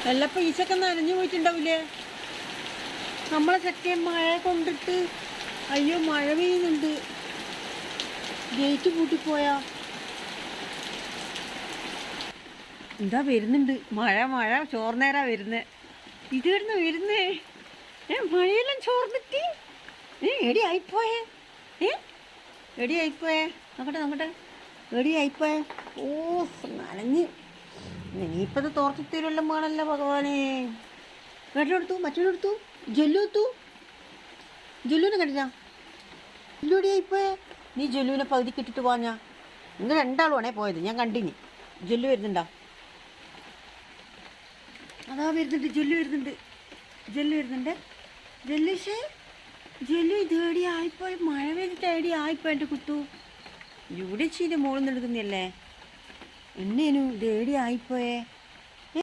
വെള്ളപ്പം ഈച്ചൊക്കെ നനഞ്ഞു പോയിട്ടുണ്ടാവില്ലേ? നമ്മളെ ചക്കയും മഴ കൊണ്ടിട്ട്. അയ്യോ, മഴ പെയ്യുന്നുണ്ട്. ഗേറ്റ് പൂട്ടിപ്പോയാ? എന്താ വരുന്നുണ്ട് മഴ. മഴ ചോർന്നേരാ വരുന്നേ. ഇതെവിടുന്ന് വരുന്നേ? മഴയെല്ലാം ചോർന്നിട്ട് എടി ആയിപ്പോയേ. എടി ആയിപ്പോയേ. നോക്കട്ടെ എടി ആയിപ്പോയേ. ഓ, നനഞ്ഞ്. ഇനിയിപ്പത് തോർത്തിത്തീരെല്ലാം വേണമല്ലോ ഭഗവാനെ. വേട്ടനെടുത്തു, മറ്റൊരെടുത്തു, ജല്ലു ജല്ലുവിനെ കണ്ടില്ല? ജല്ലുടി ആയിപ്പോയേ. നീ ജല്ലുവിനെ പകുതിക്ക് ഇട്ടിട്ട് പോഞ്ഞാ. നിങ്ങൾ രണ്ടാളുമാണേ പോയത്, ഞാൻ കണ്ടിനി. ജല്ലു വരുന്നുണ്ടോ? അതാ വരുന്നുണ്ട്, ജല്ലു വരുന്നുണ്ട്. ജല്ലു ഇതേടി ആയിപ്പോയി. മഴ പെയ്തിട്ട് ഏടി ആയിപ്പോയി. എൻ്റെ കുട്ടു ഇവിടെ ചീൻ്റെ മുകളിൽ നിന്ന് എടുക്കുന്നതല്ലേ എന്നേനു. ഇതേടി ആയിപ്പോയേ.